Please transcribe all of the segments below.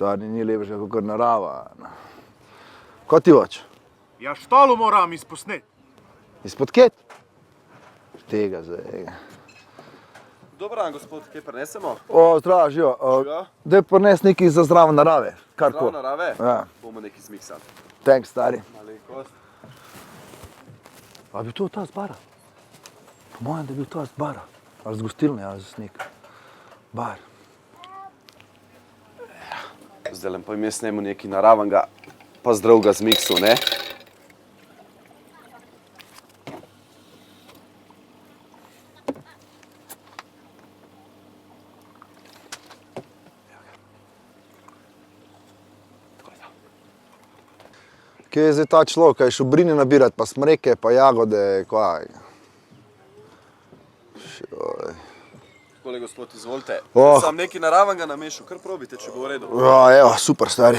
Stari, ni lepše kot narava. Ko ti hoč? Ja, štalo moram izposnet. Izpod ket? Tega zdaj. Dobar dan, gospod, kaj prenesemo? O, zdravo, živo. Daj prines nekaj za zdravo narave. Zdravo narave? Ja. Bomo nekaj zmiksan. Thanks, stari. Malenkost. A bi to ta z bara? Po mojem, da je bil to z bara. Ali z gostilne, ali z nek bar. Zdaj pa jim jaz snemu nekaj naravnega, pa zdravega zmiksu, ne? Kje je zdaj ta človek, kaj je šobrine nabirati, pa smreke, pa jagode, kaj? Takole, gospod, izvolite. Oh. Sam nekaj naravnega namešal, kar probite, če bo v redu. Ja, evo, super, stari.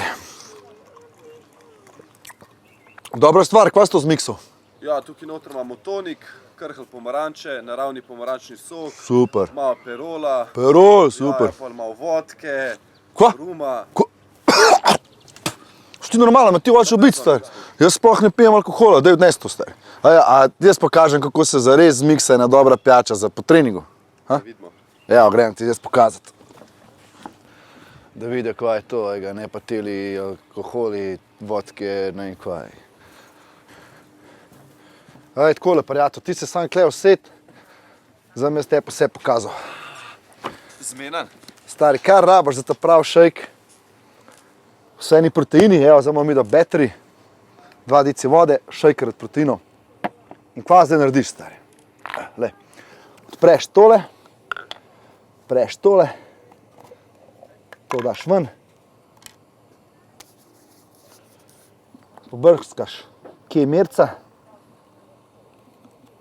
Dobra stvar, kva si to zmiksal? Ja, tukaj noter imamo tonik, krhelj pomaranče, naravni pomarančni sok, Super. malo perola, Perol, super. ja, pa malo vodke, Kva? ruma. Ti normalno, ti hočeš biti, stari. Jaz sploh ne pijem alkohola, daj odnes to, stari. A jaz pokažem, kako se zares zmiksa ena dobra pijača za po treningu. Vidimo. Evo, grem ti jaz pokazati. Da vidi, kva je to, ne pa teli alkoholi, vodke, ne vem kva je. Aj, takole, prijatelj, ti se sam klej used, zdaj mi jaz te pa vse pokazal. Zmenan. Stari, kar rabaš za ta prav šejk? Vse ni proteini, evo, zdaj imamo mi do battery, 2 deci vode, šejker od proteinov. In kva zdaj narediš, stari? Le, odpreš tole, to daš ven, pobrskaš, kje je merca,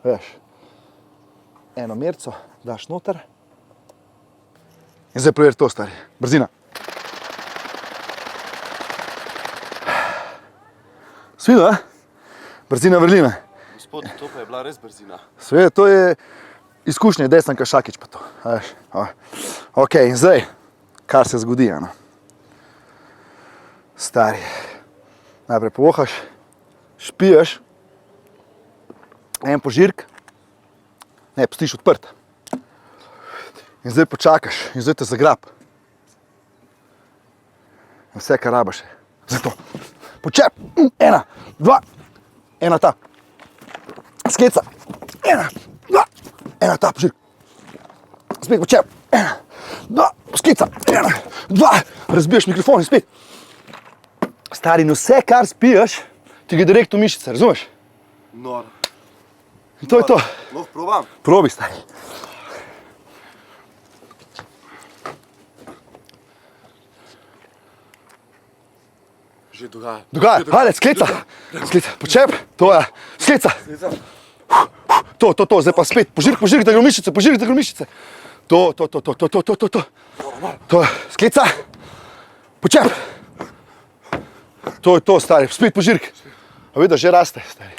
veš, eno merco daš noter in zdaj preveri to, stari, brzina. Svido, Brzina vrline. Gospod, to pa je bila res brzina. Seveda, to je izkušnje, Desanka Šakič pa to. Veš. Ok, in zdaj, kar se zgodi, Stari, najprej povohaš, špiješ, en požirk, ne, pustiš odprt. In zdaj počakaš, in zdaj te zagrab. In vse, kar rabaš je. Zdaj to. Počep, 1, 2, 1 ta. Skeca, 1, 2, 1 ta požirk. Spet počep, 1, 2, skeca, 1, 2, razbiješ mikrofon in spet. Stari, in vse, kar spiješ, ti gre direkt v mišice, razumeš? Noro. In to je to. Lahko probam? Probi, stari. Že dogaja. Dogaja, hajde, skleca, počep, to je, skleca. To, zdaj pa spet, požirk, da gre v mišice, To, skleca, počep. To je to, stari, spet požirk. A vidiš, že raste, stari.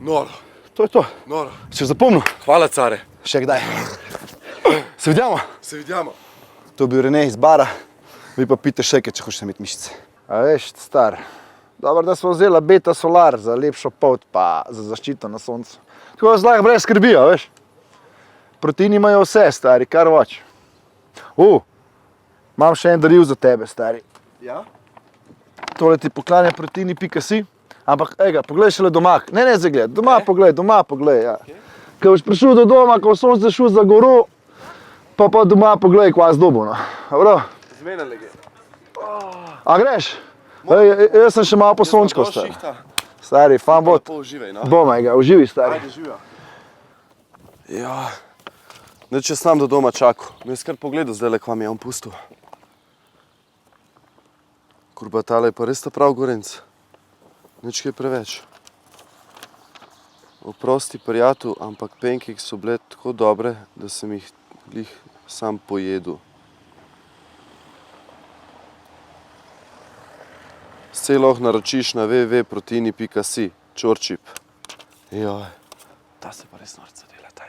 Noro. To je to. Noro. Si zapomnil? Hvala, care. Še kdaj. Se vidimo? Se vidimo. To je bil Rene iz bara, vi pa pite šejke, če hočeš imeti mišice. A veš, star, dobro, da smo vzela beta solar za lepšo polt, pa za zaščito na soncu. Tako da lahko brez skrbi, a veš. Proteini imajo vse, stari, kar hoč. Imam še en daril za tebe, stari. Ja? Tole ti poklanja proteini.si, ampak ega, poglej šele doma. Ne, zdaj gled, doma poglej, ja. Ko boš prišel do doma, ko sonce šel za goro, pa doma poglej, kva z dobo, no. Dobro? Zmena legenda. A greš? Jaz sem še malo po sončku, stari. Stari, fan bod. Pa uživaj, no. Bomaj ga, uživi, stari. Ajde, živijo. Ja, neč jaz sam do doma čakal. No, jaz kar pogledal zdajle, kva mi je on pustil. Kurba, tale je pa res ta prav gorenc. Nič kaj preveč. Oprosti, prijatelj, ampak pancakes so bile tako dobre, da sem jih glih sam pojedel. Sej lahko naročiš na www.proteini.si, čorčip. Joj, ta se pa res norca dela, taj.